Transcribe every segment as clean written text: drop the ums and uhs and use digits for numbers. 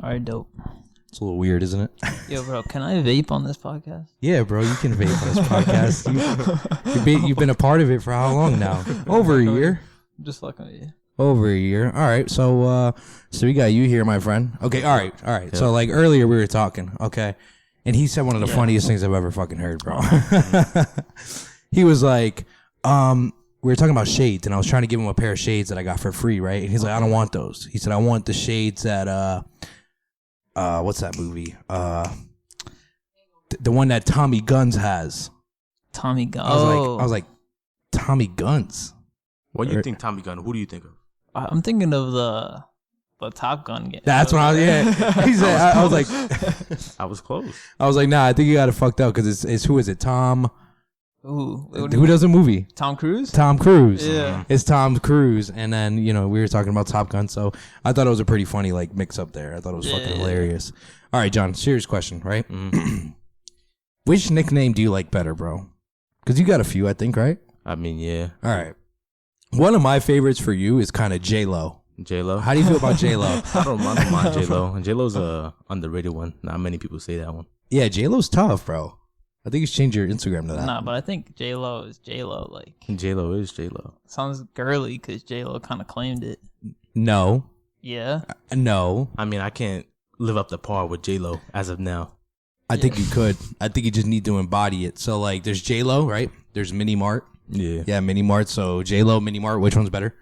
All right, dope. It's a little weird, isn't it? Yo, bro, can I vape on this podcast? Yeah, bro, you can vape on this podcast. You've been a part of it for how long now? Over a year. Just fucking with you. Over a year. All right, so we got you here, my friend. Okay, all right. Yep. So like earlier we were talking, okay, and he said one of the funniest things I've ever fucking heard, bro. He was like, we were talking about shades, and I was trying to give him a pair of shades that I got for free, right? And he's like, I don't want those. He said, I want the shades that what's that movie? The one that Tommy Guns has. Tommy Guns. I was like, Tommy Guns. What do you think, Tommy Gun? Who do you think of? I'm thinking of the Top Gun game. That's what I was. Yeah, he said. I was like, I was close. I was like, nah, I think you got it fucked up because it's who is it? Tom. Who does a movie? Tom Cruise. Tom Cruise. Yeah, it's Tom Cruise, and then we were talking about Top Gun, so I thought it was a pretty funny like mix up there. I thought it was fucking hilarious. All right, John, serious question, right? Which nickname do you like better, bro? Because you got a few, I think, right? I mean, yeah. All right. One of my favorites for you is kind of J-Lo. J-Lo? How do you feel about J-Lo? I don't mind J-Lo. And J-Lo's a underrated one. Not many people say that one. Yeah, J-Lo's tough, bro. I think you should change your Instagram to that. Nah, but I think J-Lo is J-Lo. Like, J-Lo is J-Lo. Sounds girly because J-Lo kind of claimed it. No. Yeah? No. I mean, I can't live up to par with J-Lo as of now. I think you could. I think you just need to embody it. So, like, there's J-Lo, right? There's Mini Mart. Yeah. Yeah, Mini Mart. So, J-Lo, Mini Mart, which one's better?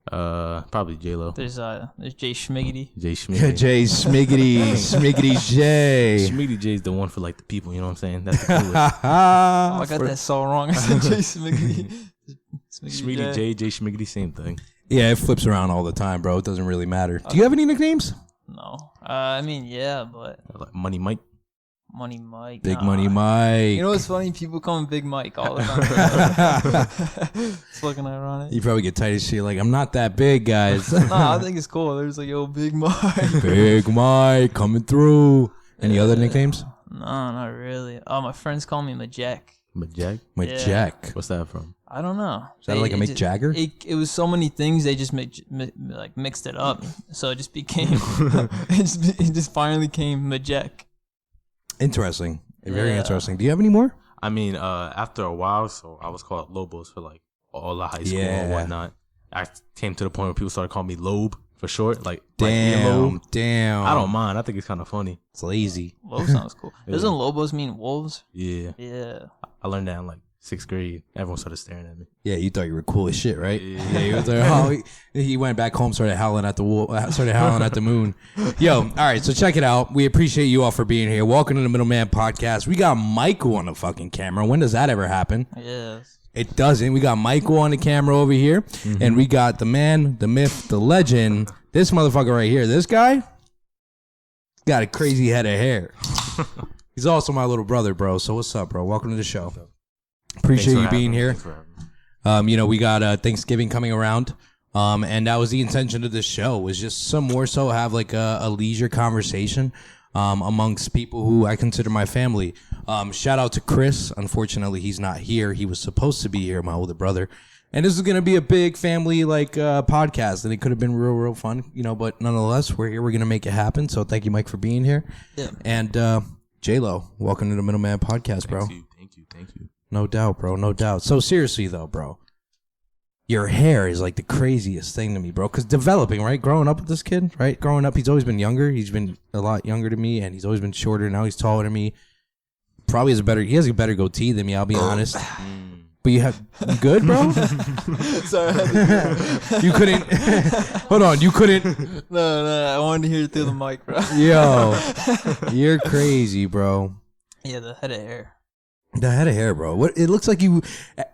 Probably J-Lo. There's Jay Schmiggity. Jay Schmiggity. Jay Schmiggity. Schmiggity J. Schmiggity J is the one for, like, the people, you know what I'm saying? That's the coolest. I got that so wrong. I said Jay Schmiggity. Schmiggity J, Jay Schmiggity, same thing. Yeah, it flips around all the time, bro. It doesn't really matter. Do you have any nicknames? No. I mean, yeah, but... Like Money Mike. Money Mike. Big Money Mike. You know what's funny? People call him Big Mike all the time. It's fucking ironic. You probably get tight as shit. Like, I'm not that big, guys. Nah, I think it's cool. There's like, yo, Big Mike. Big Mike coming through. Any other nicknames? No, not really. Oh, my friends call me Majek. Majek? Majek. What's that from? I don't know. Is that like a Mick Jagger? It was so many things. They just mixed it up. So it just became, it just finally came Majek. Interesting. Very interesting. Do you have any more? I mean, after a while, so I was called Lobos for like all of high school and whatnot. I came to the point where people started calling me Lobe for short. Like, damn. I don't mind. I think it's kind of funny. It's lazy. Lobe sounds cool. Doesn't Lobos mean wolves? Yeah. Yeah. I learned that in like 6th grade. Everyone started staring at me. Yeah, you thought you were cool as shit, right? Yeah, he was like, he went back home, started howling at the moon. Yo, all right, so check it out. We appreciate you all for being here. Welcome to the Middleman Podcast. We got Michael on the fucking camera. When does that ever happen? Yes. It doesn't. We got Michael on the camera over here, and we got the man, the myth, the legend, this motherfucker right here. This guy got a crazy head of hair. He's also my little brother, bro. So what's up, bro? Welcome to the show. Appreciate you being here. We got Thanksgiving coming around, and that was the intention of this show, was just some more so have like a leisure conversation amongst people who I consider my family. Shout out to Chris. Unfortunately, he's not here. He was supposed to be here, my older brother. And this is going to be a big family podcast, and it could have been real fun, but nonetheless, we're here. We're going to make it happen. So thank you, Mike, for being here. Yeah. And J-Lo, welcome to the Middleman Podcast, bro. Thank you. No doubt, bro. No doubt. So seriously, though, bro, your hair is like the craziest thing to me, bro. Because developing, right? Growing up with this kid, right? Growing up, he's always been younger. He's been a lot younger than me, and he's always been shorter. Now he's taller than me. Probably he has a better goatee than me, I'll be honest. But you good, bro? Sorry. You couldn't. Hold on. You couldn't. No. I wanted to hear it through the mic, bro. Yo, you're crazy, bro. Yeah, the head of hair. The head of hair, bro. What it looks like you.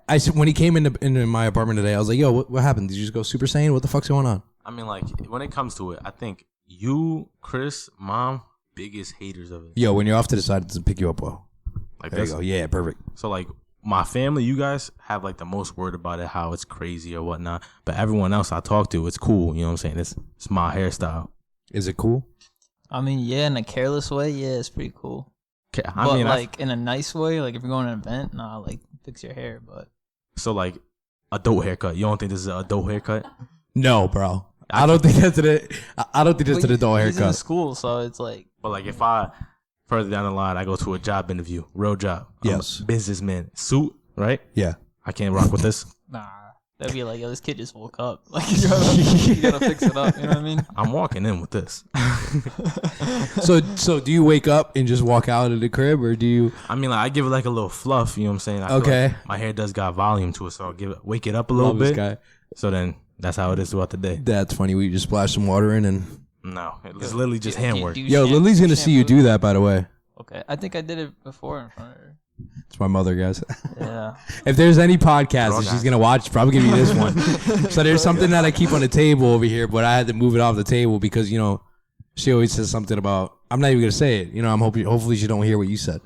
I said when he came into my apartment today, I was like, "Yo, what happened? Did you just go Super Saiyan? What the fuck's going on?" I mean, like when it comes to it, I think you, Chris, Mom, biggest haters of it. Yo, when you're off to the side, it doesn't pick you up well. Like there you go. Yeah, perfect. So like my family, you guys have like the most word about it, how it's crazy or whatnot. But everyone else I talk to, it's cool. You know what I'm saying? It's my hairstyle. Is it cool? I mean, yeah, in a careless way, yeah, it's pretty cool. I mean, in a nice way, like if you're going to an event, nah, like fix your hair. But so like adult haircut. You don't think this is an adult haircut? No, bro. I don't think that's an adult He's in haircut. school, so it's like. But like if I further down the line, I go to a job interview, real job. Yes. I'm a businessman, suit, right? Yeah. I can't rock with this. Nah. That'd be like, yo, this kid just woke up. Like, you gotta fix it up. You know what I mean? I'm walking in with this. So do you wake up and just walk out of the crib, or do you? I mean, like I give it like a little fluff. You know what I'm saying? I feel Okay. like my hair does got volume to it, so I'll wake it up a little Love this bit. guy. So then that's how it is throughout the day. That's funny. We just splash some water in and. No, it's literally just handwork. Yo, Lily's gonna see you do that. By the way, Okay, I think I did it before in front of her. it's my mother, guys. Yeah. If there's any podcast Bro, that she's guys. gonna watch, probably gonna be this one. So there's something that I keep on the table over here, but I had to move it off the table because she always says something about. I'm not even gonna say it. I'm hoping. Hopefully she don't hear what you said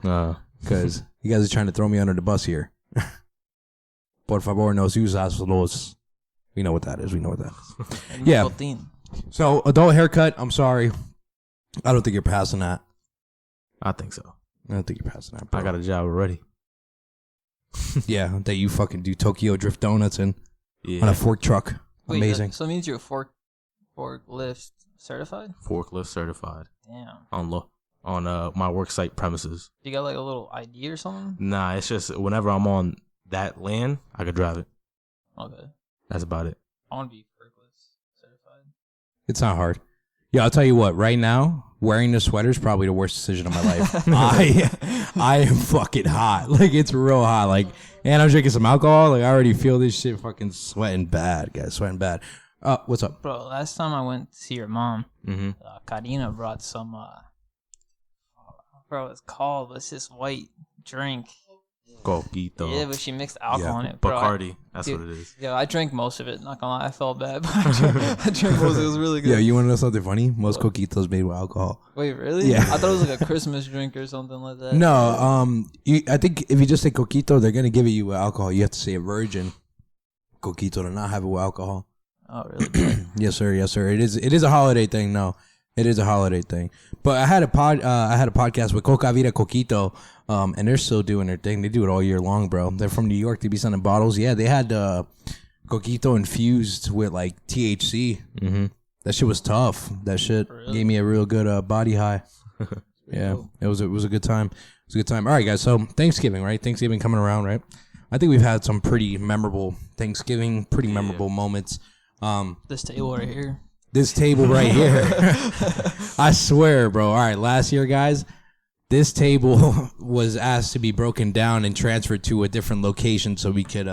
because you guys are trying to throw me under the bus here. Por favor, no se usas los. We know what that is. Yeah. So adult haircut. I'm sorry. I don't think you're passing that. I think so. I don't think you're passing that. Bro. I got a job already. Yeah, that you fucking do Tokyo drift donuts on a fork truck. Wait, Amazing. So it means you're forklift certified? Forklift certified Damn. on my work site premises. You got like a little ID or something? Nah, it's just whenever I'm on that land, I could drive it. Okay. That's about it. I want to be forklift certified. It's not hard. Yeah, I'll tell you what. Right now, wearing the sweater is probably the worst decision of my life. I am fucking hot. Like, it's real hot. Like, and I'm drinking some alcohol. Like, I already feel this shit fucking sweating bad, guys. Sweating bad. What's up? Bro, last time I went to see your mom, Karina brought some, bro, it's called, but it's this white drink. Coquito. Yeah, but she mixed alcohol in it, bro. Bacardi. That's what it is. Yeah, I drank most of it. Not gonna lie, I felt bad, but I drank most of it. It was really good. Yeah, you want to know something funny? Most coquitos made with alcohol. Wait, really? Yeah. I thought it was like a Christmas drink or something like that. No, I think if you just say coquito, they're gonna give it you with alcohol. You have to say a virgin coquito to not have it with alcohol. Oh, really? Yes, sir. Yes, sir. It is a holiday thing. No, it is a holiday thing. But I had a podcast with Coca Vida Coquito, and they're still doing their thing. They do it all year long, bro. They're from New York. They be sending bottles. Yeah, they had Coquito infused with like THC. Mm-hmm. That shit was tough. That shit gave me a real good body high. Yeah, it was a good time. It was a good time. All right, guys. So Thanksgiving, right? Thanksgiving coming around, right? I think we've had some pretty memorable Thanksgiving, memorable moments. This table right here. This table right here. I swear, bro. All right, last year, guys, this table was asked to be broken down and transferred to a different location so we could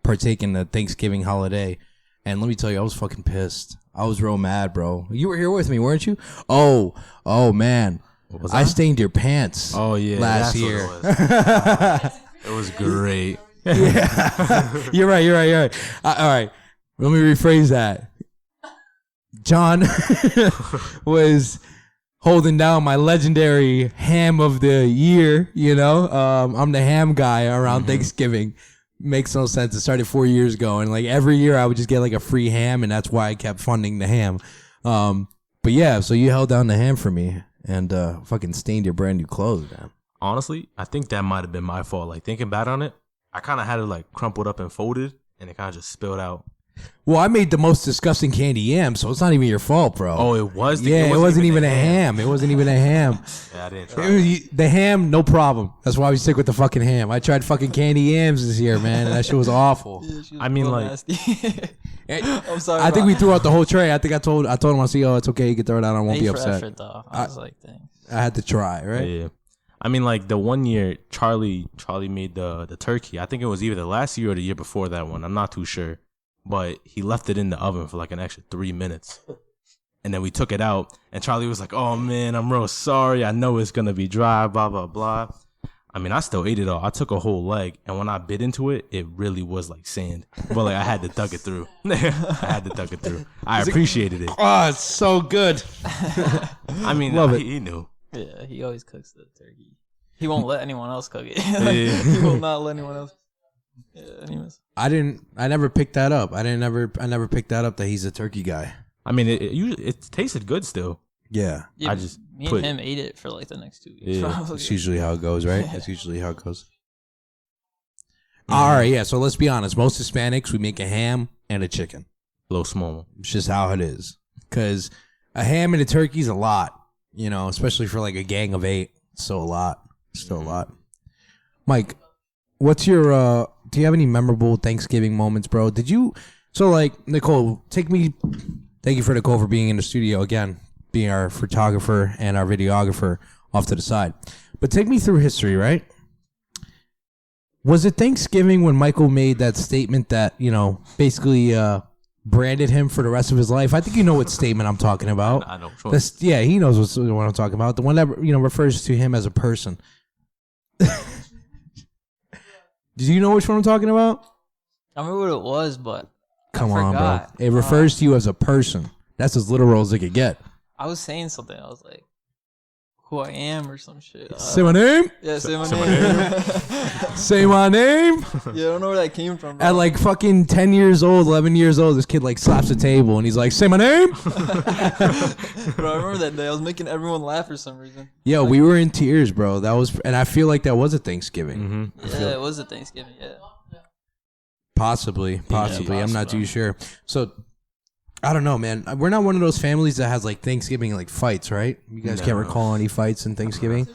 partake in the Thanksgiving holiday. And let me tell you, I was fucking pissed. I was real mad, bro. You were here with me, weren't you? Oh, man. I stained your pants. Oh, yeah. Last That's year. What it was. It was great. Yeah. You're right. All right. Let me rephrase that. John was holding down my legendary ham of the year, I'm the ham guy around Thanksgiving. Makes no sense. It started 4 years ago, and like every year I would just get like a free ham, and that's why I kept funding the ham. But yeah, so you held down the ham for me and fucking stained your brand new clothes, man. Honestly, I think that might have been my fault. Like thinking back on it, I kind of had it like crumpled up and folded, and it kind of just spilled out. Well, I made the most disgusting candy yam, so it's not even your fault, bro. Oh, it was? It wasn't even a ham. It wasn't even a ham. Yeah, I didn't try. The ham, no problem. That's why we stick with the fucking ham. I tried fucking candy yams this year, man, and that shit was awful. Yeah, she was I mean, real like- nasty. I'm sorry. I think we threw out the whole tray. I think I told him, I said, it's okay, you can throw it out. I won't be upset. Effort, though. I was like, thanks. I had to try, right? Yeah. I mean, like the one year Charlie made the turkey. I think it was either the last year or the year before that one. I'm not too sure. But he left it in the oven for like an extra 3 minutes. And then we took it out. And Charlie was like, oh, man, I'm real sorry. I know it's going to be dry, blah, blah, blah. I mean, I still ate it all. I took a whole leg. And when I bit into it, it really was like sand. But like I had to dug it through. I appreciated it. Oh, it's so good. I mean, Love it. He knew. Yeah, he always cooks the turkey. He won't let anyone else cook it. Yeah. He will not let anyone else. Yeah, anyways. I never picked that up. I never picked that up that he's a turkey guy. I mean, it tasted good still. Yeah. Yeah, I just me and him ate it for like the next 2 weeks. Yeah. probably. That's usually how it goes, right? That's usually how it goes. All right, yeah. So let's be honest. Most Hispanics, we make a ham and a chicken. little small. It's just how it is. Because a ham and a turkey's a lot, you know, especially for like a gang of 8. It's still a lot. Still a lot. Mike, what's your, do you have any memorable Thanksgiving moments, bro? So like, Nicole, thank you for Nicole for being in the studio again, being our photographer and our videographer off to the side. But take me through history, right? Was it Thanksgiving when Michael made that statement that, you know, basically branded him for the rest of his life? I think you know what statement I'm talking about. I know. Sure. Yeah, he knows what I'm talking about. The one that, you know, refers to him as a person. Do you know which one I'm talking about? I remember what it was, but Come on, bro. It refers to you as a person. That's as literal as it could get. I was saying something. I was like, who I am or some shit. Say my name? Yeah, say my name. Say my name? Yeah, I don't know where that came from, bro. At like fucking 10 years old, 11 years old, this kid like slaps the table and he's like, say my name? Bro, I remember that day. I was making everyone laugh for some reason. Yo, we were in tears, bro. And I feel like that was a Thanksgiving. Mm-hmm. Yeah, it was a Thanksgiving, yeah. Possibly. I'm not too sure. So, I don't know, man. We're not one of those families that has like Thanksgiving like fights, right? You guys can't recall any fights in Thanksgiving?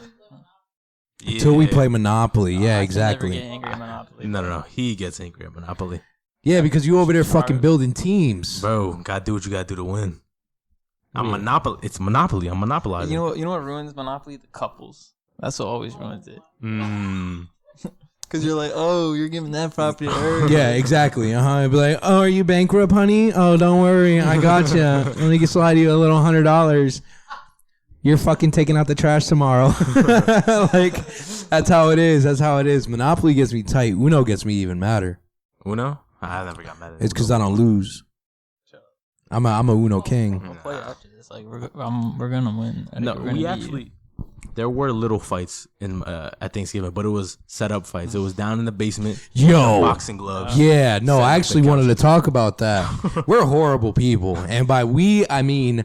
Yeah. Until we play Monopoly. Yeah, I exactly. never get angry at Monopoly. No. He gets angry at Monopoly. Yeah, because you over there fucking building teams. Bro, gotta do what you gotta do to win. It's Monopoly. I'm monopolizing. You know what ruins Monopoly? The couples. That's what always ruins it. Because you're like, oh, you're giving that property to her. Yeah, exactly. I'd be like, oh, are you bankrupt, honey? Oh, don't worry. I got you. Let me slide you a little $100. You're fucking taking out the trash tomorrow. Like, that's how it is. That's how it is. Monopoly gets me tight. Uno gets me even madder. Uno? I never got mad at it. It's because I don't lose. I'm a Uno king. We'll play after this. Like, we're gonna win. There were little fights at Thanksgiving, but it was set up fights. It was down in the basement. Yo, boxing gloves. Yeah, no, I actually wanted to talk about that. We're horrible people, and by we, I mean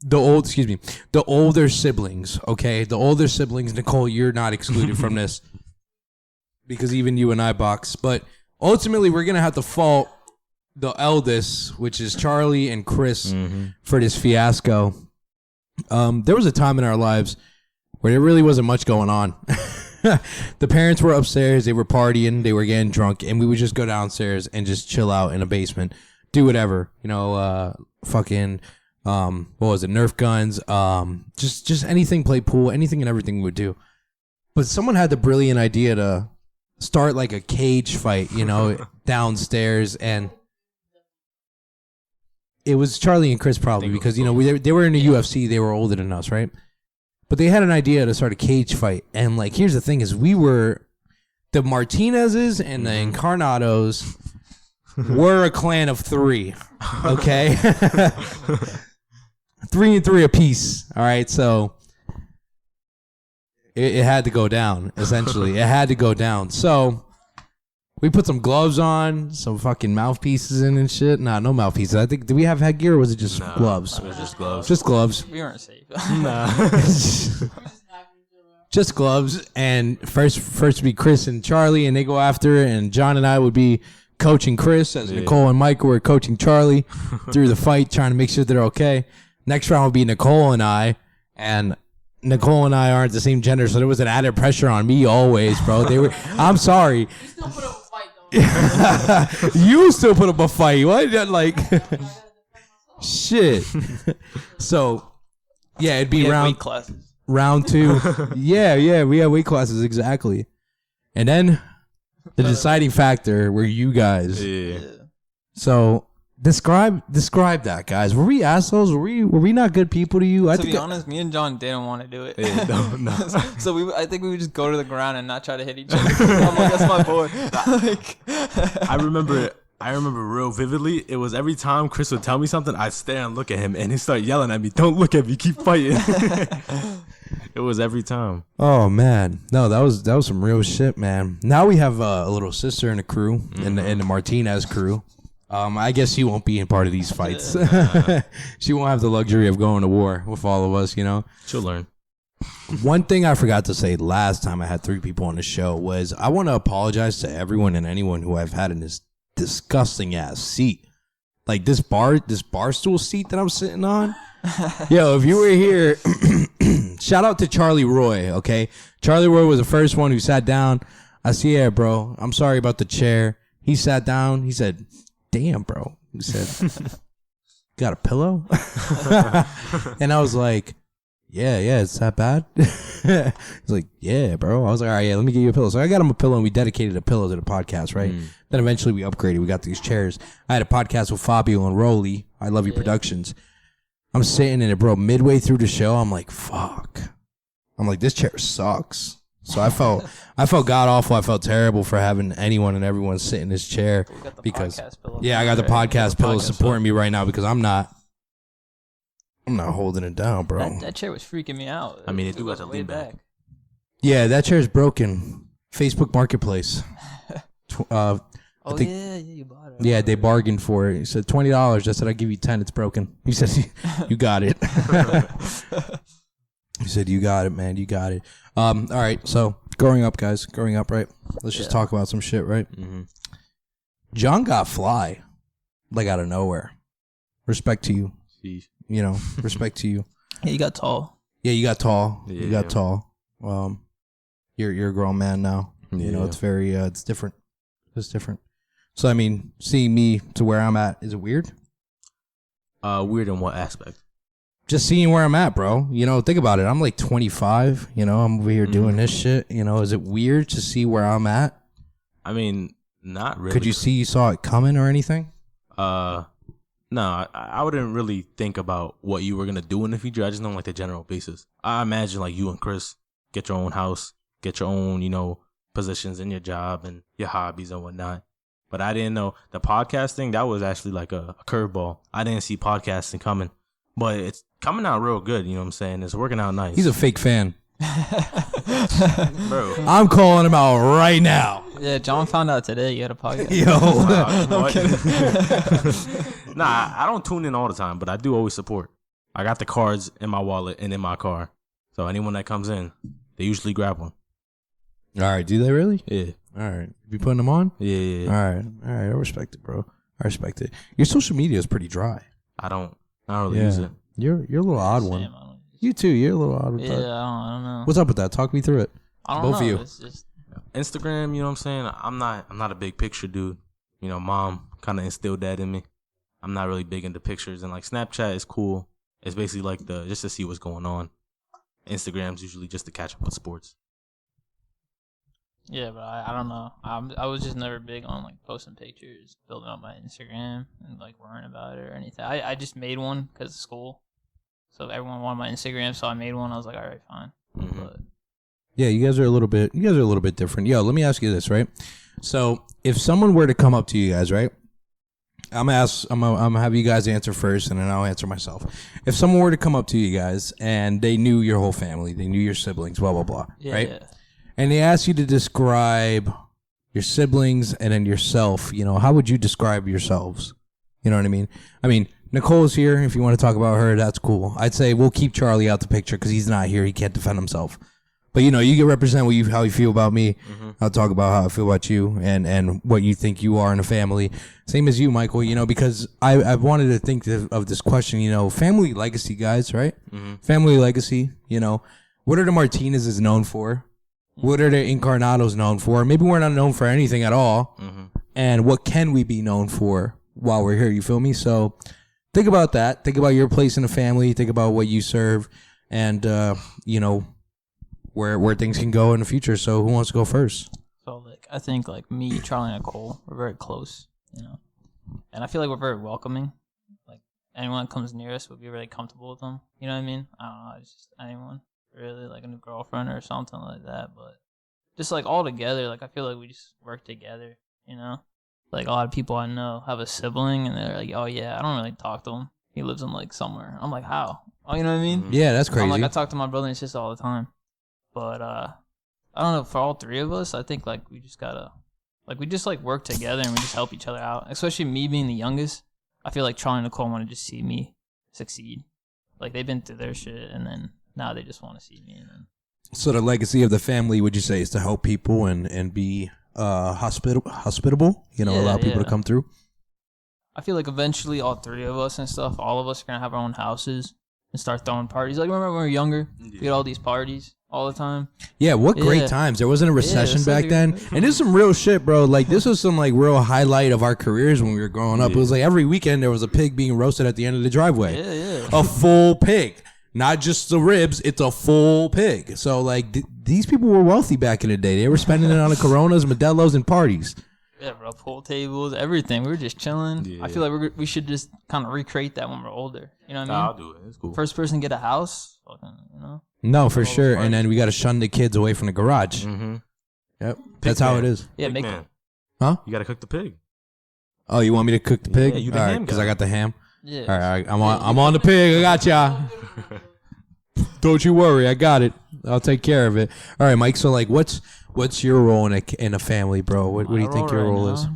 the older siblings. Okay, the older siblings. Nicole, you're not excluded from this because even you and I box. But ultimately, we're gonna have to fault the eldest, which is Charlie and Chris, for this fiasco. There was a time in our lives where there really wasn't much going on. The parents were upstairs, they were partying, they were getting drunk, and we would just go downstairs and just chill out in a basement, do whatever, you know, fucking, what was it, Nerf guns, just anything, play pool, anything and everything we would do. But someone had the brilliant idea to start like a cage fight, you know, downstairs, and it was Charlie and Chris probably because, you know, they were in the UFC. They were older than us, right? But they had an idea to start a cage fight. And, like, here's the thing is we were the Martinezes and the Incarnatos were a clan of 3, okay? 3 and 3 apiece, all right? So it had to go down, essentially. It had to go down. So we put some gloves on, some fucking mouthpieces in and shit. Nah, no mouthpieces. I think, did we have headgear or was it just gloves? It was just gloves. Just gloves. We weren't safe. Nah. Just gloves. And first would be Chris and Charlie, and they go after it. And John and I would be coaching Chris as Nicole and Mike were coaching Charlie through the fight, trying to make sure they're okay. Next round would be Nicole and I. And Nicole and I aren't the same gender, so there was an added pressure on me always, bro. I'm sorry. You still put up a fight. What? Like, shit. So, yeah, it'd be weight classes. Round 2. Yeah, we had weight classes, exactly. And then the deciding factor were you guys. Yeah. So, describe that, guys. Were we assholes? Were we not good people to you? To be honest, me and John didn't want to do it. Yeah, no. So I think we would just go to the ground and not try to hit each other. I'm like, that's my boy. I remember real vividly. It was every time Chris would tell me something, I'd stare and look at him, and he'd start yelling at me, "Don't look at me, keep fighting." It was every time. Oh man, no, that was some real shit, man. Now we have a little sister in the crew, in the Martinez crew. I guess she won't be in part of these fights. She won't have the luxury of going to war with all of us, you know. She'll learn. One thing I forgot to say last time I had 3 people on the show was I want to apologize to everyone and anyone who I've had in this disgusting ass seat. like this bar stool seat that I'm sitting on. Yo, if you were here, shout out to Charlie Roy, okay? Charlie Roy was the first one who sat down. I said, yeah, bro, I'm sorry about the chair. He sat down. He said, damn, bro. He said, got a pillow? And I was like, yeah, it's that bad? He's like, yeah, bro. I was like, all right, yeah, let me get you a pillow. So I got him a pillow, and we dedicated a pillow to the podcast, right? Then eventually we upgraded. We got these chairs. I had a podcast with Fabio and Rolly. I Love You Productions. I'm sitting in it, bro. Midway through the show, I'm like, fuck. I'm like, this chair sucks. So I felt god awful. I felt terrible for having anyone and everyone sit in this chair because I got the podcast pillow supporting me right now because I'm not holding it down, bro. That chair was freaking me out. I mean, it do got to lean back. Yeah, that chair's broken. Facebook Marketplace. You bought it. Yeah, they bargained for it. He said $20. I said, I'll give you 10. It's broken. He says, you got it. He said, you got it, man. You got it. All right. So growing up, guys, right? Let's just talk about some shit, right? Mm-hmm. John got fly, like out of nowhere. Respect to you. Jeez. You know, respect to you. Yeah, you got tall. Yeah, you got tall. Yeah, you got tall. You're a grown man now. Yeah. You know, it's very, it's different. It's different. So, I mean, seeing me to where I'm at, is it weird? Weird in what aspect? Just seeing where I'm at, bro. You know, think about it. I'm like 25. You know, I'm over here doing this shit. You know, is it weird to see where I'm at? I mean, not really. Could you saw it coming or anything? No, I wouldn't really think about what you were going to do in the future. I just know like the general basis. I imagine like you and Chris get your own house, get your own, you know, positions in your job and your hobbies and whatnot. But I didn't know the podcast thing. That was actually like a curveball. I didn't see podcasting coming, but it's coming out real good. You know what I'm saying? It's working out nice. He's a fake fan. Bro. I'm calling him out right now. Yeah, John found out today you had a podcast. Yo. Nah, I don't tune in all the time, but I do always support. I got the cards in my wallet and in my car. So anyone that comes in, they usually grab one. All right. Do they really? Yeah. All right. You putting them on? Yeah. All right. I respect it, bro. I respect it. Your social media is pretty dry. I don't really use it. You're a little odd one. You too. You're a little odd one. Yeah, I don't know. What's up with that? Talk me through it. I don't know. Both of you. It's just Instagram, you know what I'm saying? I'm not a big picture dude. You know, mom kind of instilled that in me. I'm not really big into pictures, and like Snapchat is cool. It's basically like just to see what's going on. Instagram's usually just to catch up with sports. Yeah, but I don't know. I was just never big on like posting pictures, building up my Instagram, and like worrying about it or anything. I just made one because of school, so everyone wanted my Instagram, so I made one. I was like, all right, fine. Mm-hmm. But yeah, you guys are a little bit different. Yo, let me ask you this, right? So if someone were to come up to you guys, right? I'm gonna have you guys answer first, and then I'll answer myself. If someone were to come up to you guys and they knew your whole family, they knew your siblings, blah blah blah, right? Yeah. And they asked you to describe your siblings and then yourself, you know, how would you describe yourselves? You know what I mean? I mean, Nicole's here. If you want to talk about her, that's cool. I'd say we'll keep Charlie out the picture because he's not here. He can't defend himself. But, you know, you can represent how you feel about me. Mm-hmm. I'll talk about how I feel about you and what you think you are in a family. Same as you, Michael, you know, because I've wanted to think of this question, you know, family legacy, guys, right? Mm-hmm. Family legacy, you know. What are the Martinezes known for? What are the Incarnatos known for? Maybe we're not known for anything at all. Mm-hmm. And what can we be known for while we're here? You feel me? So think about that. Think about your place in the family. Think about what you serve and, you know, where things can go in the future. So who wants to go first? So, like, I think, like, me, Charlie, and Nicole, we're very close, you know. And I feel like we're very welcoming. Like, anyone that comes near us would be really comfortable with them. You know what I mean? I don't know. It's just anyone. Really, like a new girlfriend or something like that, but just like all together, like I feel like we just work together, you know. Like a lot of people I know have a sibling, and they're like, "Oh yeah, I don't really talk to him. He lives in like somewhere." I'm like, "How?" Oh, you know what I mean? Yeah, that's crazy. I'm like, I talk to my brother and sister all the time, but I don't know. For all three of us, I think like we just gotta, like we just like work together and we just help each other out. Especially me being the youngest, I feel like Charlie and Nicole want to just see me succeed. Like they've been through their shit, and then now they just want to see me. And then... So the legacy of the family, would you say, is to help people and be hospitable? You know, allow people to come through? I feel like eventually all three of us and stuff, all of us are gonna have our own houses and start throwing parties. Like remember when we were younger, we had all these parties all the time. Yeah, what great times. There wasn't a recession back then. And this is some real shit, bro. Like this was some like real highlight of our careers when we were growing up. It was like every weekend there was a pig being roasted at the end of the driveway. Yeah. A full pig. Not just the ribs, it's a full pig. So like these people were wealthy back in the day. They were spending it on the Coronas, Modelos, and parties. Yeah, bro, pool tables, everything. We were just chilling. Yeah. I feel like we should just kind of recreate that when we're older. You know what I mean? I'll do it. It's cool. First person to get a house, fucking, you know? No, for sure. And then we got to shun the kids away from the garage. Mm-hmm. Yep. That's how it is. Yeah, Pig make man. Huh? You got to cook the pig. Oh, you want me to cook the pig? Yeah, you the all ham right, because guy. I got the ham. Yeah. All right, I'm on the pig. I got ya. Don't you worry, I got it. I'll take care of it. All right, Mike. So like, what's your role in a family, bro? What do you think your role is?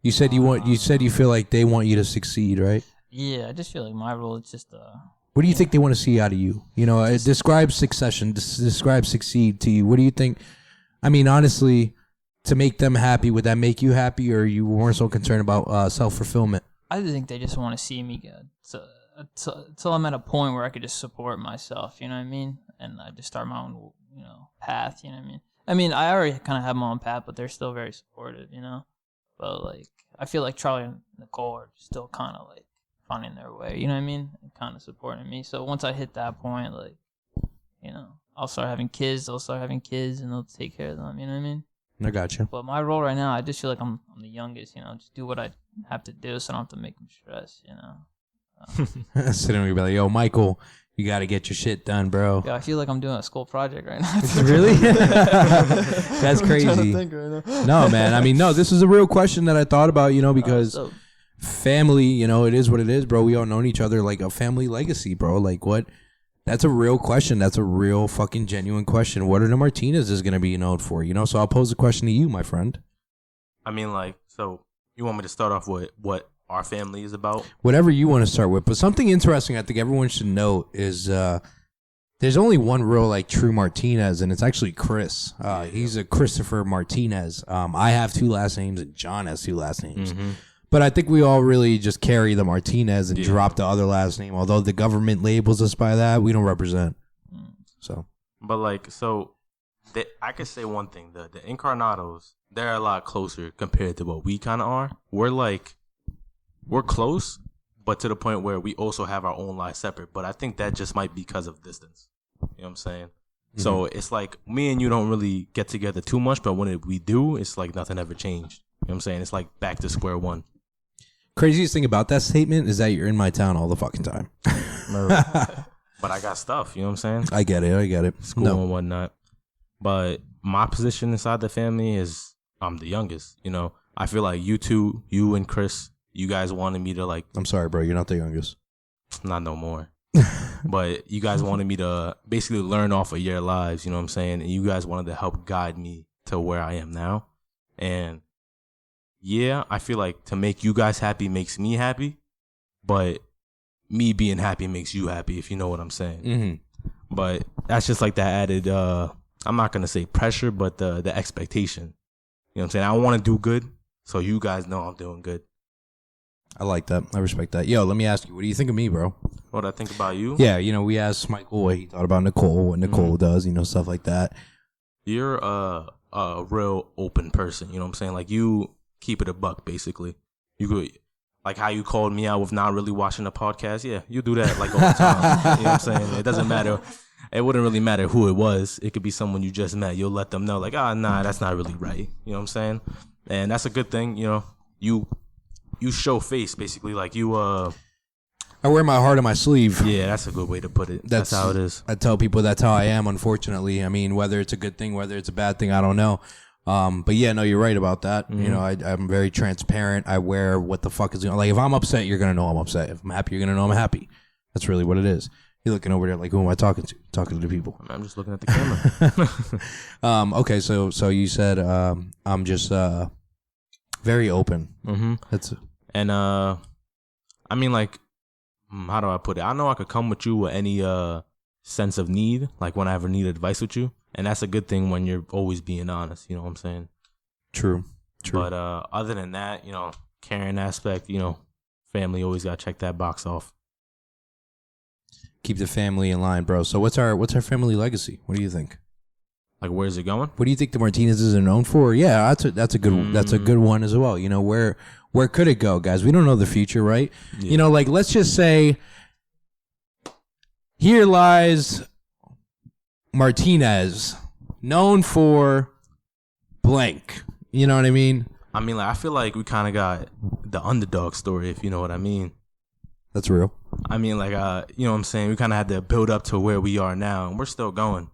You said you feel like they want you to succeed, right? Yeah, I just feel like my role is just What do you think they want to see out of you? You know, describe succession. Describe succeed to you. What do you think? I mean, honestly, to make them happy, would that make you happy, or you weren't so concerned about self-fulfillment? I think they just want to see me good. So until I'm at a point where I could just support myself, you know what I mean? And I just start my own, path, you know what I mean? I mean, I already kind of have my own path, but they're still very supportive, you know? But, like, I feel like Charlie and Nicole are still kind of, like, finding their way, you know what I mean? And kind of supporting me. So once I hit that point, like, I'll start having kids, they'll start having kids, and they'll take care of them, you know what I mean? I got you. But my role right now, I just feel like I'm the youngest, just do what I have to do so I don't have to make them stress, Sitting there, be like, "Yo, Michael, you got to get your shit done, bro." Yeah, I feel like I'm doing a school project right now. Really? That's crazy. I'm trying to think right now. No, man. I mean, no. This is a real question that I thought about, because family, it is what it is, bro. We all known each other, like a family legacy, bro. Like what? That's a real question. That's a real fucking genuine question. What are the Martinez going to be known for? So I'll pose the question to you, my friend. I mean, like, so you want me to start off with what our family is about? Whatever you want to start with. But something interesting I think everyone should know is there's only one real, like, true Martinez, and it's actually Chris. He's a Christopher Martinez. I have two last names, and John has two last names. Mm-hmm. But I think we all really just carry the Martinez and drop the other last name. Although the government labels us by that, we don't represent. So, but like, I could say one thing: the Incarnatos, they're a lot closer compared to what we kind of are. We're close, but to the point where we also have our own lives separate. But I think that just might be because of distance. You know what I'm saying? Mm-hmm. So it's like me and you don't really get together too much, but when we do, it's like nothing ever changed. You know what I'm saying? It's like back to square one. Craziest thing about that statement is that you're in my town all the fucking time. But I got stuff, you know what I'm saying? I get it. School and whatnot. But my position inside the family is I'm the youngest, I feel like you two, you and Chris, you guys wanted me to like... I'm sorry, bro. You're not the youngest. Not no more. But you guys wanted me to basically learn off of your lives, you know what I'm saying? And you guys wanted to help guide me to where I am now. And yeah, I feel like to make you guys happy makes me happy. But me being happy makes you happy, if you know what I'm saying. Mm-hmm. But that's just like that added, I'm not going to say pressure, but the expectation. You know what I'm saying? I want to do good, so you guys know I'm doing good. I like that. I respect that. Yo, let me ask you, what do you think of me, bro? What I think about you? Yeah, we asked Michael what he thought about Nicole, what Nicole does, stuff like that. You're a real open person, you know what I'm saying? Like, you keep it a buck, basically. You could, like how you called me out with not really watching the podcast. Yeah, you do that like all the time. You know what I'm saying? It doesn't matter. It wouldn't really matter who it was. It could be someone you just met. You'll let them know, like, nah, that's not really right. You know what I'm saying? And that's a good thing, You show face, basically, like you. I wear my heart on my sleeve. Yeah, that's a good way to put it. That's how it is. I tell people that's how I am, unfortunately. I mean, whether it's a good thing, whether it's a bad thing, I don't know. But yeah, no, you're right about that. Mm-hmm. I'm very transparent. I wear what the fuck is going on. Like, if I'm upset, you're going to know I'm upset. If I'm happy, you're going to know I'm happy. That's really what it is. You're looking over there like, who am I talking to? Talking to the people. I'm just looking at the camera. Okay, so you said I'm just very open. Mm-hmm. And I mean, like, how do I put it? I know I could come with you with any sense of need, like when I ever need advice with you, and that's a good thing when you're always being honest. You know what I'm saying? True. But other than that, caring aspect, family always got to check that box off. Keep the family in line, bro. So what's our family legacy? What do you think? Like, where's it going? What do you think the Martinezes are known for? Yeah, that's a good one as well. Where could it go, guys? We don't know the future, right? Yeah. Like, let's just say here lies Martinez, known for blank. You know what I mean? I mean, like, I feel like we kind of got the underdog story, if you know what I mean. That's real. I mean, like, you know what I'm saying? We kind of had to build up to where we are now, and we're still going.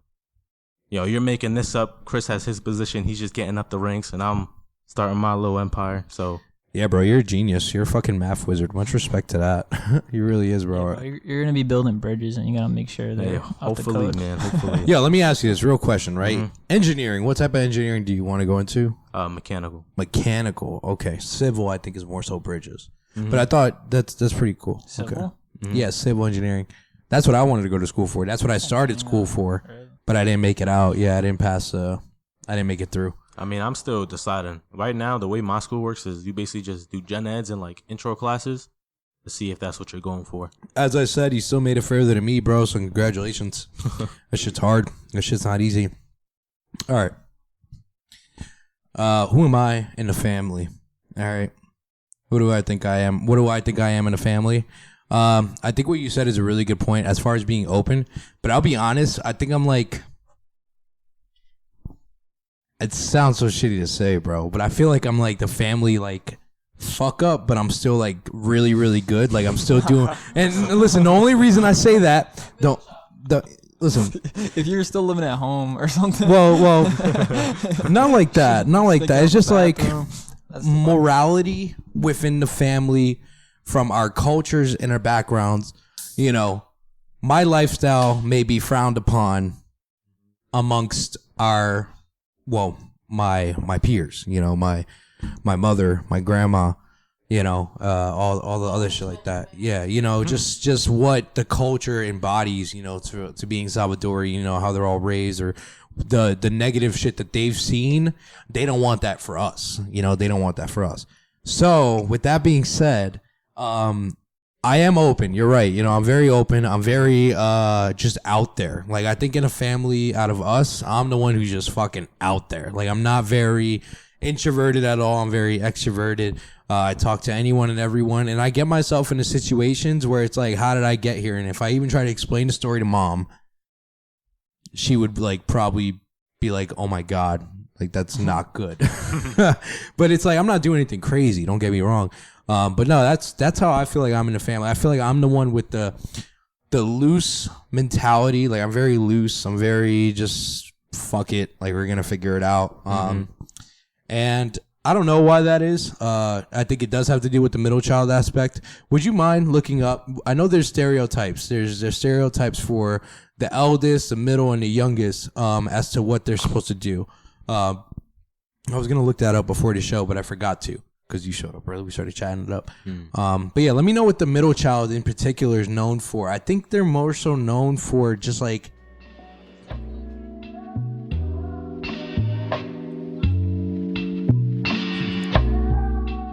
You're making this up. Chris has his position. He's just getting up the ranks, and I'm starting my little empire. So yeah, bro, you're a genius. You're a fucking math wizard. Much respect to that. He really is, bro. Yeah, bro, you're gonna be building bridges, and you gotta make sure that hopefully, man. Hopefully. Yeah, let me ask you this real question, right? Mm-hmm. Engineering. What type of engineering do you want to go into? Mechanical. Mechanical. Okay. Civil, I think, is more so bridges. Mm-hmm. But I thought that's pretty cool. Civil? Okay. Mm-hmm. Yeah, civil engineering. That's what I wanted to go to school for. That's what I started school for. But I didn't make it out. Yeah, I didn't pass. I didn't make it through. I mean, I'm still deciding. Right now, the way my school works is you basically just do gen eds and like intro classes to see if that's what you're going for. As I said, you still made it further than me, bro. So congratulations. That shit's hard. That shit's not easy. All right. Who am I in the family? All right. Who do I think I am? What do I think I am in the family? I think what you said is a really good point as far as being open. But I'll be honest. I think I'm like. It sounds so shitty to say, bro, but I feel like I'm like the family like fuck up, but I'm still like really, really good. Like I'm still doing. And listen, the only reason I say that, listen. If you're still living at home or something. Well, not like that. Not like that. It's just like morality within the family, from our cultures and our backgrounds. My lifestyle may be frowned upon amongst our. Well, my peers, my mother, my grandma, all the other shit like that. Yeah, just what the culture embodies, to being Salvadori, how they're all raised, or the negative shit that they've seen. They don't want that for us. They don't want that for us. So with that being said, I am open. You're right. I'm very open. I'm very just out there. Like, I think in a family out of us, I'm the one who's just fucking out there. Like, I'm not very introverted at all. I'm very extroverted. I talk to anyone and everyone, and I get myself into situations where it's like, how did I get here? And if I even try to explain the story to mom, she would like probably be like, oh my God, like that's not good. But it's like, I'm not doing anything crazy. Don't get me wrong. But no, that's how I feel like I'm in the family. I feel like I'm the one with the loose mentality. Like, I'm very loose. I'm very just fuck it. Like, we're gonna figure it out. And I don't know why that is. I think it does have to do with the middle child aspect. Would you mind looking up? I know there's stereotypes. There's stereotypes for the eldest, the middle, and the youngest as to what they're supposed to do. I was gonna look that up before the show, but I forgot to. Because you showed up early, we started chatting it up. But yeah, let me know what the middle child in particular is known for. I think they're more so known for just like...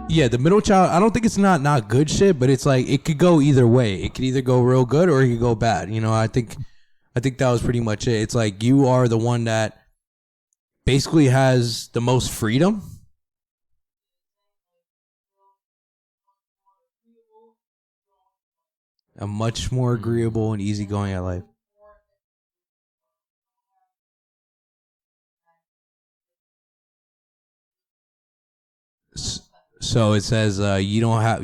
Yeah, the middle child, I don't think it's not good shit, but it's like, it could go either way. It could either go real good or it could go bad. I think that was pretty much it. It's like, you are the one that basically has the most freedom. A much more agreeable and easygoing at life. So it says you don't have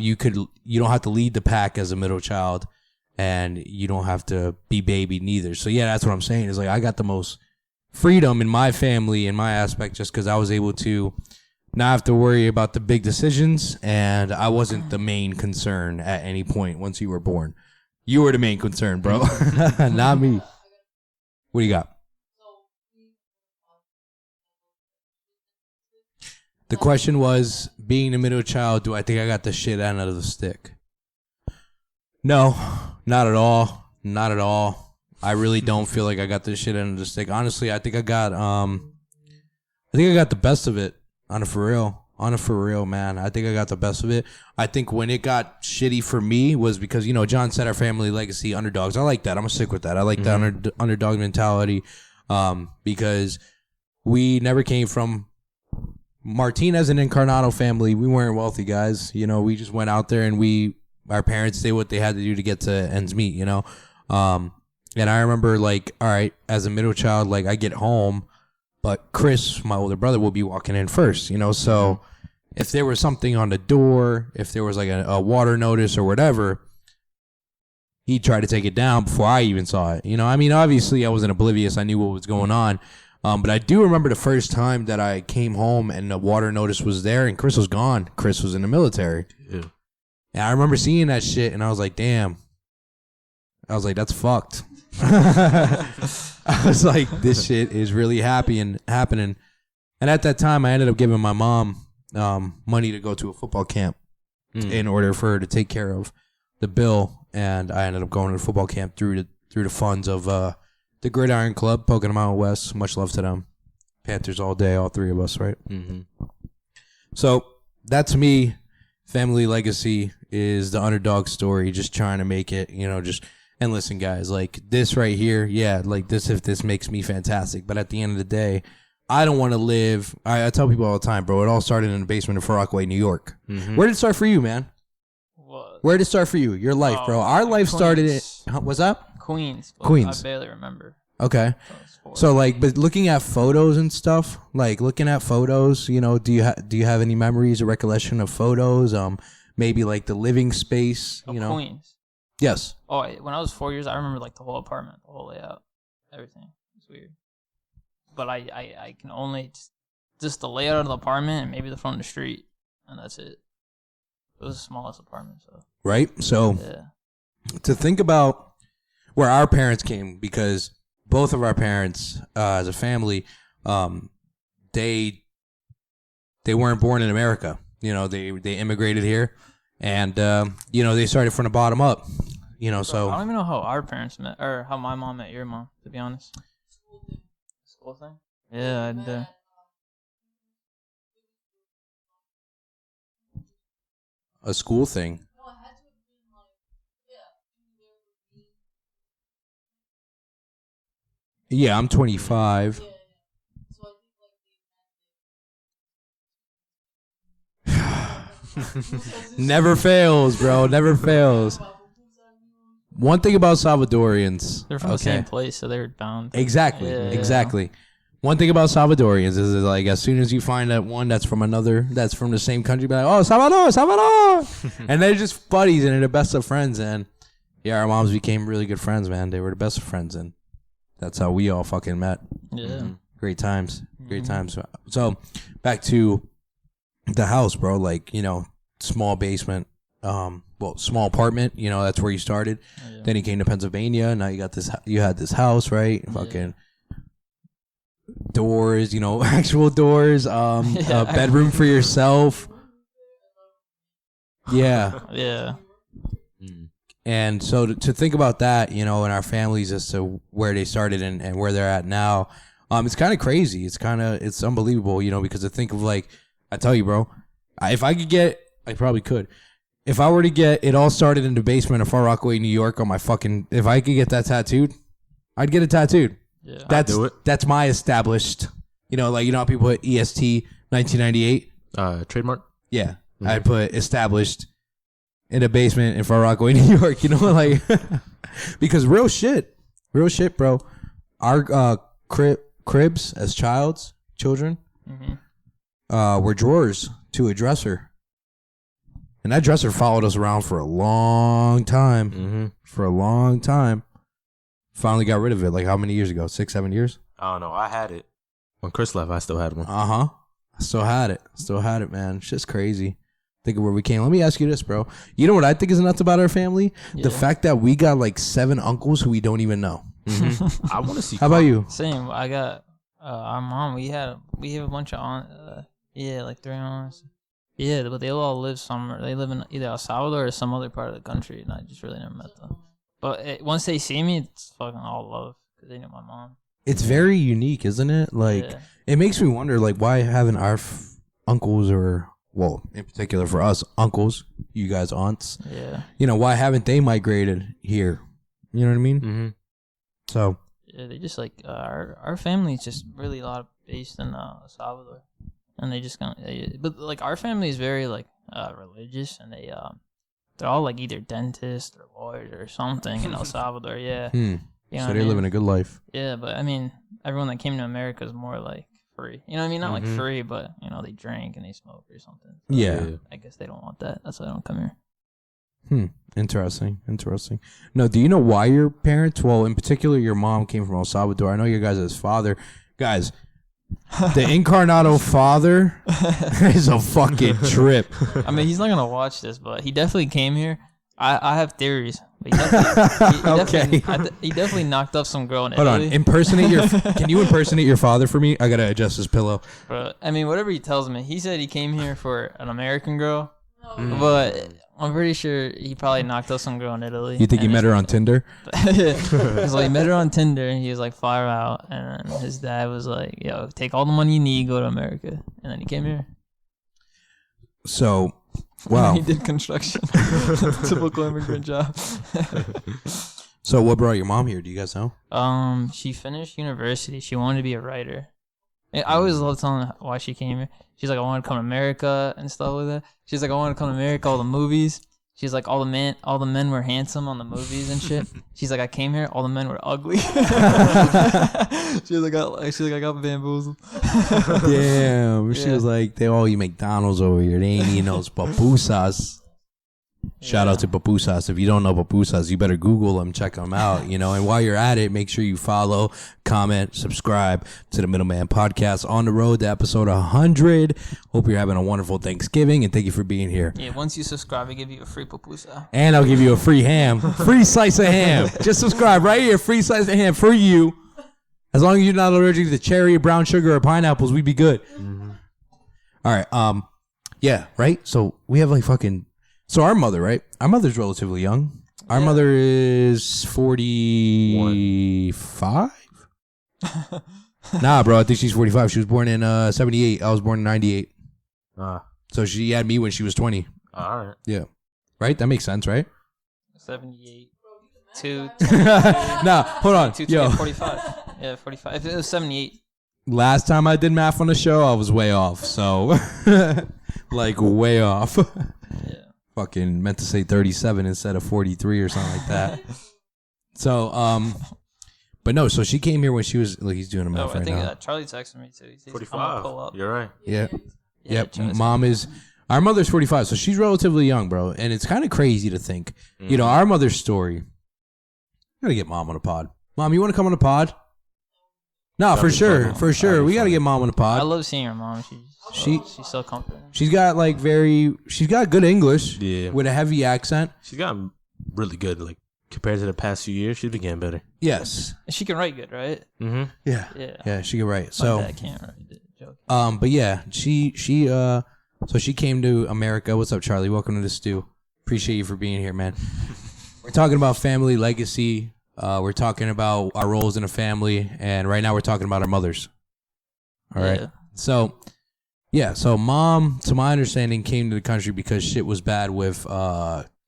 to lead the pack as a middle child, and you don't have to be baby neither. So yeah, that's what I'm saying. Is like, I got the most freedom in my family, in my aspect, just because I was able to not have to worry about the big decisions, and I wasn't the main concern at any point once you were born. You were the main concern, bro. Not me. What do you got? The question was, being the middle child, do I think I got the shit end of the stick? No, not at all. Not at all. I really don't feel like I got the shit end of the stick. Honestly, I think I got the best of it. For real. On a for real, man. I think I got the best of it. I think when it got shitty for me was because, you know, John said our family legacy underdogs. I like that. I'm going to stick with that. I like the underdog mentality because we never came from Martinez and Incarnato family. We weren't wealthy guys. You know, we just went out there and our parents did what they had to do to get to ends meet, you know. And I remember, like, all right, as a middle child, like, I get home, but Chris, my older brother, will be walking in first, you know. So if there was something on the door, if there was like a water notice or whatever, he'd try to take it down before I even saw it. You know, I mean, obviously I wasn't oblivious. I knew what was going on. But I do remember the first time that I came home and the water notice was there and Chris was gone. Chris was in the military. Yeah. And I remember seeing that shit and I was like, damn. I was like, that's fucked. I was like, this shit is really happening. And at that time, I ended up giving my mom money to go to a football camp in order for her to take care of the bill. And I ended up going to the football camp through the funds of the Gridiron Club, Pocono Mountain West. Much love to them. Panthers all day, all three of us, right? Mm-hmm. So that to me, family legacy is the underdog story, just trying to make it, you know, just... And listen, guys, like this right here, yeah, like this, if this makes me fantastic. But at the end of the day, I don't want to live. I tell people all the time, bro, it all started in the basement of Far Rockaway, New York. Mm-hmm. Where did it start for you, man? What? Where did it start for you? Your life, bro. Our life started in, what's up? Queens. Queens. I barely remember. Okay. So like, but looking at photos and stuff, like looking at photos, you know, do you have any memories or recollection of photos? Maybe like the living space, you know? Queens. Yes. Oh, when I was 4 years, I remember like the whole apartment, the whole layout, everything. It's weird. But I can only just the layout of the apartment and maybe the front of the street, and that's it. It was the smallest apartment, so. Right. So to think about where our parents came, because both of our parents, as a family, they weren't born in America. You know, they immigrated here. And, you know, they started from the bottom up, you know, so. I don't even know how our parents met, or how my mom met your mom, to be honest. School thing? Yeah, a school thing? Yeah, I'm 25. Never fails, bro. Never fails. One thing about Salvadorians. They're from the same place, so they're bound. Exactly. Yeah. Exactly. One thing about Salvadorians is like as soon as you find that one that's from the same country, be like, oh, Salvador. And they're just buddies and they're the best of friends. And yeah, our moms became really good friends, man. They were the best of friends. And that's how we all fucking met. Yeah. Mm-hmm. Great times. Great times. So back to the house, bro, like, you know, small basement, small apartment, you know, that's where you started. Yeah. Then you came to Pennsylvania. Now you had this house, right? Yeah. Fucking doors, you know, actual doors, a bedroom for yourself. Yeah. Yeah. And so to think about that, you know, in our families as to where they started and where they're at now, it's kind of crazy. It's unbelievable, you know, because to think of like, I tell you, bro, if I could get, I probably could. If I were to get, it all started in the basement of Far Rockaway, New York on my fucking, if I could get that tattooed, I'd get it tattooed. Yeah. That's my established, you know, like, you know how people put EST 1998? Trademark? Yeah. Mm-hmm. I'd put established in the basement in Far Rockaway, New York, you know, like, because real shit, bro. Our cribs as children, were drawers to a dresser. And that dresser followed us around for a long time. Mm-hmm. For a long time. Finally got rid of it. Like how many years ago? 6, 7 years? I don't know. I had it. When Chris left, I still had one. I still had it, man. It's just crazy. Think of where we came. Let me ask you this, bro. You know what I think is nuts about our family? Yeah. The fact that we got like 7 uncles who we don't even know. Mm-hmm. I want to see. How about you? Same. I got our mom. We have a bunch of aunts. Like 3 aunts. Yeah, but they all live somewhere. They live in either El Salvador or some other part of the country, and I just really never met them. But once they see me, it's fucking all love because they know my mom. It's very unique, isn't it? Like, it makes me wonder, like, why haven't our uncles or, well, in particular for us, uncles, you guys aunts. Yeah. You know, why haven't they migrated here? You know what I mean? Mm-hmm. So. Yeah, they just like our family is just really a lot based in Salvador, and they just kind of. But like our family is very like religious, and they're all like either dentists or lawyers or something in El Salvador. Yeah. You know So they're living a good life. Yeah, but I mean, everyone that came to America is more like free. You know what I mean? Not like free, but you know, they drink and they smoke or something. So Yeah. I guess they don't want that. That's why they don't come here. Interesting. No, do you know why your parents, well, in particular, your mom came from El Salvador? I know your guys' father. Guys, the Incarnato father is a fucking trip. I mean, he's not going to watch this, but he definitely came here. I have theories. But he definitely knocked up some girl in Italy. Hold on. Can you impersonate your father for me? I got to adjust his pillow. Bro, I mean, whatever he tells me. He said he came here for an American girl, but I'm pretty sure he probably knocked up some girl in Italy. You think he met her on Tinder? So he met her on Tinder, and he was like, fire out. And then his dad was like, yo, take all the money you need, go to America. And then he came here. So, wow. He did construction. Typical immigrant job. So what brought your mom here? Do you guys know? She finished university. She wanted to be a writer. I always love telling her why she came here. She's like, I want to come to America and stuff like that. She's like, I want to come to America, all the movies. She's like, all the men were handsome on the movies and shit. She's like, I came here, all the men were ugly. She's like, I got bamboozled. Damn. She was like, they all eat McDonald's over here. They ain't eating those pupusas. Shout out to pupusas. If you don't know pupusas, you better Google them, check them out, you know. And while you're at it, make sure you follow, comment, subscribe to the Middleman Podcast. On the road to episode 100. Hope you're having a wonderful Thanksgiving, and thank you for being here. Yeah, once you subscribe, I give you a free pupusa. And I'll give you a free ham. Free slice of ham. Just subscribe right here. Free slice of ham for you. As long as you're not allergic to cherry, brown sugar, or pineapples, we'd be good. All right. Yeah, right? So we have like fucking... So our mother, right? Our mother's relatively young. Our mother is 45? Nah, bro. I think she's 45. She was born in 78. I was born in 98. So she had me when she was 20. All right. Yeah. Right? That makes sense, right? 78. 2. Nah, hold on. 2, Yo. 45. Yeah, 45. If it was 78. Last time I did math on the show, I was way off. So, like, way off. Yeah. Fucking meant to say 37 instead of 43 or something like that. So, but no, so she came here when she was, like, he's doing a math right now. I think Charlie texted me too. He says, 45. Pull up. You're right. Yeah. Yep. Charlie Mom is, our mother's 45, so she's relatively young, bro. And it's kind of crazy to think, you know, our mother's story. Gotta get mom on the pod. Mom, you want to come on the pod? No, for sure. For sure. We got to get mom on the pod. I love seeing her mom. She's so comfortable. She's got she's got good English. Yeah. With a heavy accent. She's gotten really good, like, compared to the past few years. She's been getting better. Yes. She can write good, right? Mm-hmm. Yeah. Yeah, she can write. So, my dad can't write. Joke. but yeah, so she came to America. What's up, Charlie? Welcome to the stew. Appreciate you for being here, man. We're talking about family legacy. We're talking about our roles in a family, and right now we're talking about our mothers. All right. So, yeah. So, mom, to my understanding, came to the country because shit was bad with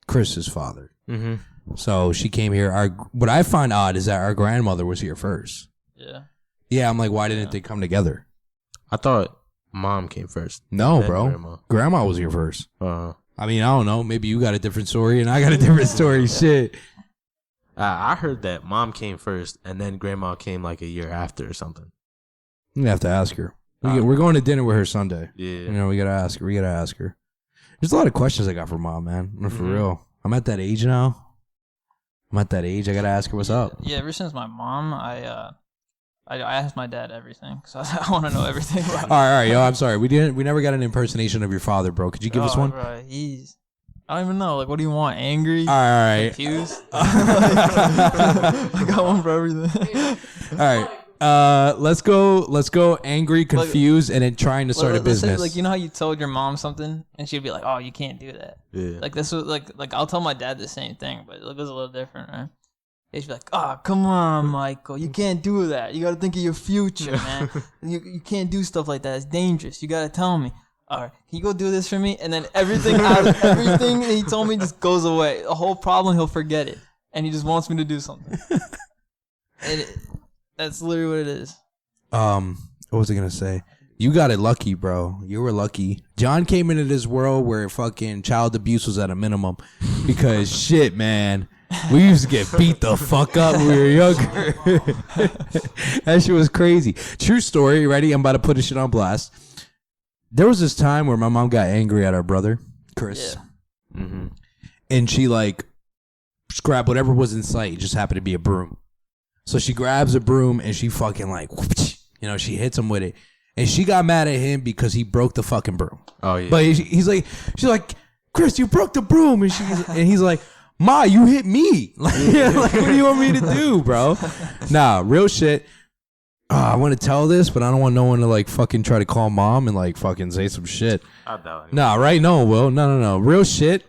Chris's father. Mm-hmm. So she came here. What I find odd is that our grandmother was here first. Yeah. Yeah, I'm like, why didn't they come together? I thought mom came first. No, bro. Grandma was here first. I mean, I don't know. Maybe you got a different story and I got a different story. Shit. I heard that mom came first and then grandma came like a year after or something. You have to ask her. We're going to dinner with her Sunday. Yeah. You know, we got to ask her. There's a lot of questions I got for mom, man. For real. I'm at that age now. I got to ask her what's up. Yeah, ever since my mom, I asked my dad everything because I want to know everything about him. All right, yo, I'm sorry. We never got an impersonation of your father, bro. Could you give us one? Bro, I don't even know. Like, what do you want? Angry? All right. Confused? I got one for everything. All right. Let's go angry, confused, and then trying to start a business. Like, you know how you told your mom something and she'd be like, "Oh, you can't do that." Yeah. Like this was like I'll tell my dad the same thing, but it was a little different, right? He'd be like, "Oh, come on, Michael, you can't do that. You got to think of your future, man. You can't do stuff like that. It's dangerous. You got to tell me." all right, can you go do this for me? And then everything that he told me just goes away. The whole problem, he'll forget it. And he just wants me to do something. And that's literally what it is. What was I going to say? You got it lucky, bro. You were lucky. John came into this world where fucking child abuse was at a minimum. Because shit, man. We used to get beat the fuck up when we were younger. That shit was crazy. True story. Ready? I'm about to put this shit on blast. There was this time where my mom got angry at our brother, Chris. Yeah. Mm-hmm. And she like just grabbed whatever was in sight. It just happened to be a broom. So she grabs a broom and she fucking like, you know, she hits him with it. And she got mad at him because he broke the fucking broom. Oh, yeah. But she's like, Chris, you broke the broom. And he's like, Ma, you hit me. Like, what do you want me to do, bro? Nah, real shit. I want to tell this, but I don't want no one to like fucking try to call mom and like fucking say some shit. I doubt it. Nah, right? No, Will. No. Real shit.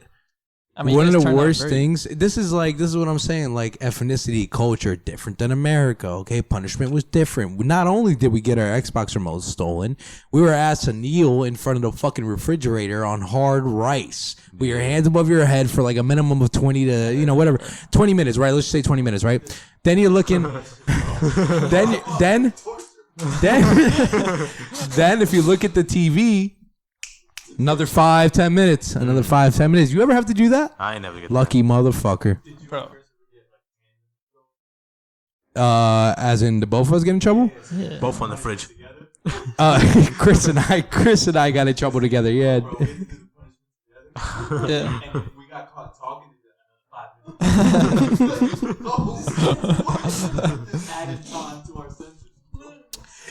I mean, one of the worst things. This is what I'm saying. Like ethnicity, culture, different than America. Okay, punishment was different. Not only did we get our Xbox remotes stolen, we were asked to kneel in front of the fucking refrigerator on hard rice with your hands above your head for like a minimum of 20 to 20 minutes, right? Let's just say 20 minutes, right? Then you're looking. then if you look at the TV. Another 5-10 minutes. Another 5-10 minutes. You ever have to do that? I ain't never get Lucky that. Motherfucker. Bro. As in the both of us get in trouble? Yeah. Both on the fridge. Chris and I got in trouble together. Yeah. Yeah. And we got caught talking to them in 5 minutes. Added time to our sentence.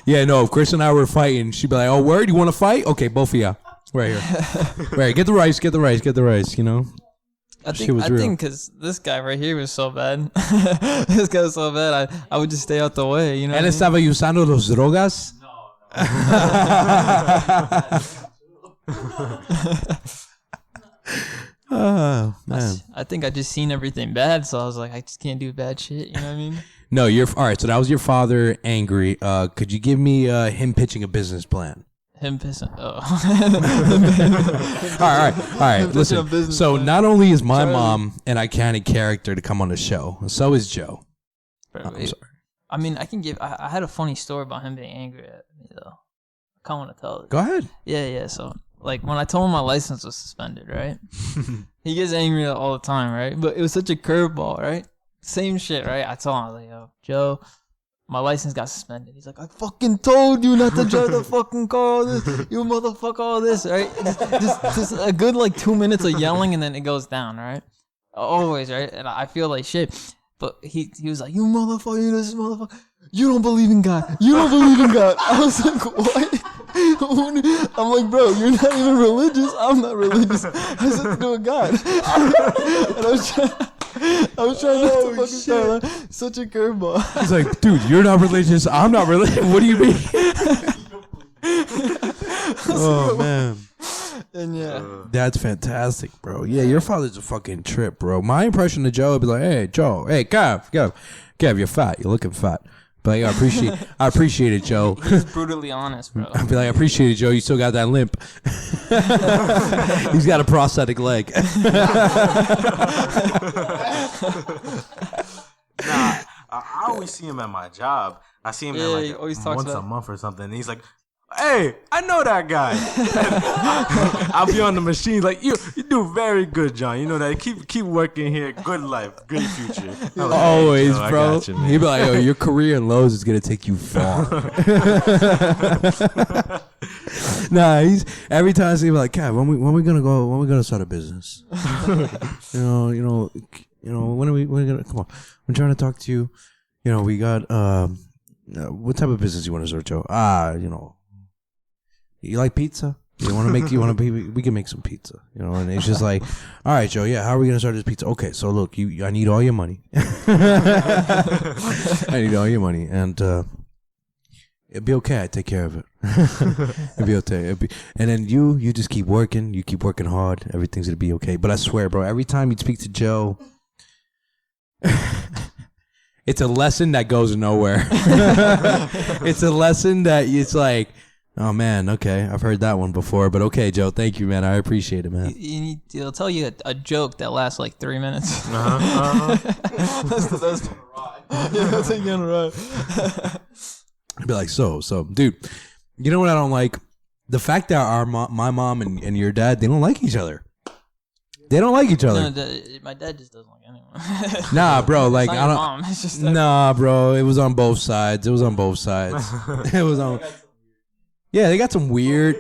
Yeah, no, if Chris and I were fighting, she'd be like, oh, word? You want to fight? Okay, both of y'all. Right here. Right, get the rice, you know? I think because this guy right here was so bad. This guy was so bad, I would just stay out the way, you know? Él estaba usando los drogas? Oh, man. I think I just seen everything bad, so I was like, I just can't do bad shit, you know what I mean? No, all right, so that was your father angry. Could you give me him pitching a business plan? Him pissing. Oh. All right. Listen. So not only is my mom an iconic character to come on the show, so is Joe. Bro, I'm sorry. I mean, I can give. I had a funny story about him being angry at me though. I kind of want to tell it. Go ahead. Yeah. So like when I told him my license was suspended, right? He gets angry all the time, right? But it was such a curveball, right? Same shit, right? I told him, I was like, yo, Joe, my license got suspended. He's like, I fucking told you not to drive the fucking car, all this, you motherfucker, all this, right? Just a good like 2 minutes of yelling and then it goes down, right? Always, right? And I feel like shit. But he was like, you motherfucker, this motherfucker, you don't believe in God. You don't believe in God. I was like, what? I'm like, bro, you're not even religious. I'm not religious. I said to do with God. And I was trying not to fucking start such a curveball. He's like, dude, you're not religious. I'm not religious. What do you mean? Oh, man. And yeah. That's fantastic, bro. Yeah, your father's a fucking trip, bro. My impression of Joe would be like, hey, Joe, hey, Gav, you're fat. You're looking fat. But like, I appreciate it, Joe. He's brutally honest, bro. I'd be like, I appreciate it, Joe. You still got that limp. He's got a prosthetic leg. Nah, I always see him at my job. I see him at like once a month or something. And he's like, hey, I know that guy. I'll be on the machine like, you do very good, John. You know that. Keep working here. Good life, great future. Like, always, hey, bro. You, he'd be like, yo, your career in Lowe's is gonna take you far. Nah, he's every time he's like, Kev, when we gonna go? When we gonna start a business? you know, when are we gonna come on? I'm trying to talk to you. You know, we got what type of business you want to start, Joe? You know. You like pizza? We can make some pizza, you know? And it's just like, all right, Joe, yeah, how are we going to start this pizza? Okay, so look, I need all your money. I need all your money. And it'll be okay. I take care of it. It'll be okay. And then you just keep working. You keep working hard. Everything's going to be okay. But I swear, bro, every time you speak to Joe, it's a lesson that goes nowhere. It's a lesson that it's like, Oh man, okay, I've heard that one before, but okay, Joe, thank you, man. I appreciate it, man. He'll tell you a joke that lasts like 3 minutes. That's the best part. Yeah, that's how you're gonna ride. I'd be like, so, dude, you know what I don't like? The fact that my mom and your dad, they don't like each other. They don't like each other. No, my dad just doesn't like anyone. Nah, bro, like I don't. Mom. It's just nah, bro, it was on both sides. It was on both sides. It was on. Yeah, they got some weird.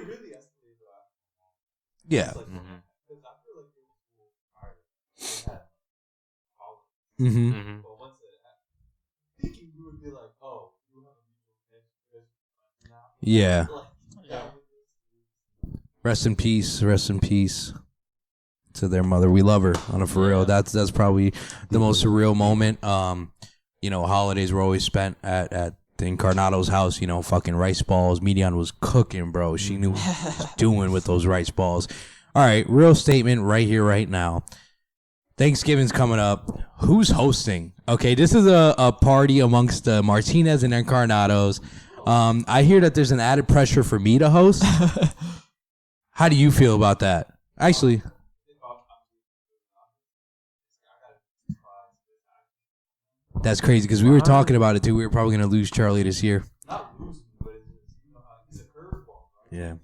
Yeah. Mm-hmm. Yeah. Rest in peace to their mother. We love her on a for real. That's probably the most surreal moment. Holidays were always spent at the Incarnato's house, fucking rice balls. Median was cooking, bro. She knew what she was doing with those rice balls. All right, real statement right here, right now. Thanksgiving's coming up. Who's hosting? Okay, this is a party amongst the Martinez and Incarnatos. I hear that there's an added pressure for me to host. How do you feel about that? Actually, that's crazy because we were talking about it too. We were probably going to lose Charlie this year. Yeah.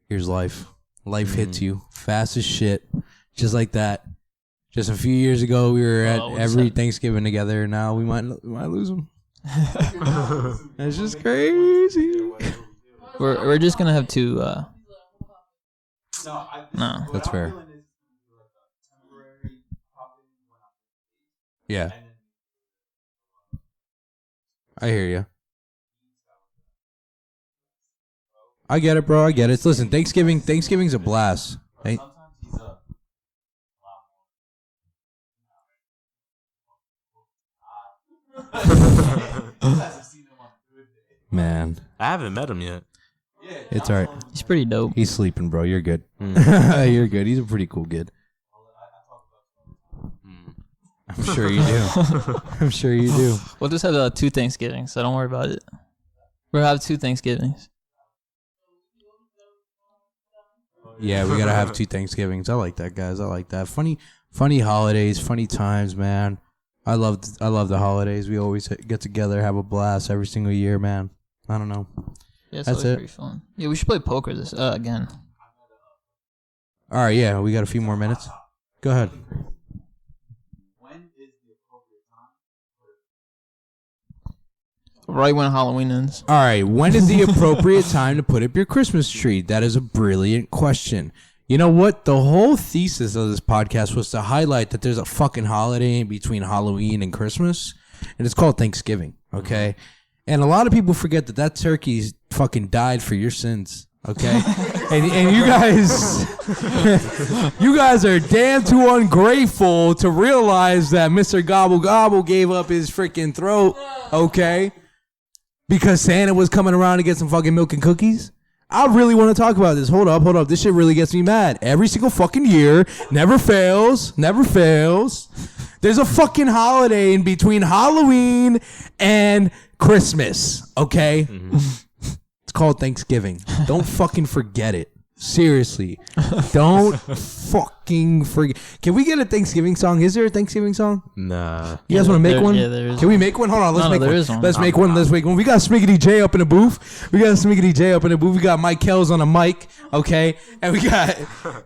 Here's life. Life hits you fast as shit. Just like that. Just a few years ago, we were at every Thanksgiving together. Now we might lose them. That's just crazy. We're just gonna have two. No, that's fair. Yeah, I hear you. I get it, bro. I get it. Listen, Thanksgiving's a blast. Man, I haven't met him yet. It's alright. he's pretty dope. He's sleeping, bro. You're good. You're good. He's a pretty cool kid. I'm sure you do. I'm sure you do. We'll just have 2 Thanksgivings, so don't worry about it. We'll have 2 Thanksgivings. Yeah, we gotta have 2 Thanksgivings. I like that, guys. I like that. Funny holidays, funny times, man. I love the holidays. We always get together, have a blast every single year, man. I don't know. Yeah, that's it. Pretty fun. Yeah, we should play poker this again. All right, yeah, we got a few more minutes. Go ahead. Right when Halloween ends. All right, when is the appropriate time to put up your Christmas tree? That is a brilliant question. You know what? The whole thesis of this podcast was to highlight that there's a fucking holiday in between Halloween and Christmas, and it's called Thanksgiving, okay? And a lot of people forget that turkey fucking died for your sins, okay? and you guys are damn too ungrateful to realize that Mr. Gobble Gobble gave up his freaking throat, okay? Because Santa was coming around to get some fucking milk and cookies. I really want to talk about this. Hold up. This shit really gets me mad. Every single fucking year, never fails. There's a fucking holiday in between Halloween and Christmas, okay? It's called Thanksgiving. Don't fucking forget it. Seriously. Don't fucking forget. Can we get a Thanksgiving song? Is there a Thanksgiving song? Nah. You guys want to make one? Yeah, there is. Can we make one? Hold on, let's make one. Let's make one. We got Smiggity J up in the booth. We got Mike Kells on the mic, okay? And we got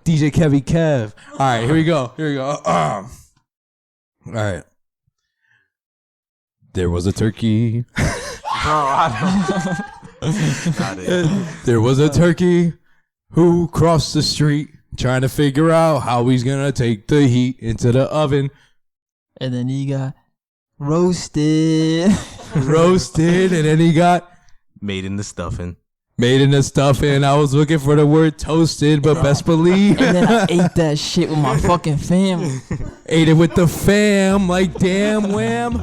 DJ Kevy Kev. All right, here we go. All right. There was a turkey. There was a turkey who crossed the street trying to figure out how he's going to take the heat into the oven. And then he got roasted. And then he got made in the stuffing. I was looking for the word toasted, but best believe. And then I ate that shit with my fucking family. Ate it with the fam, like damn wham.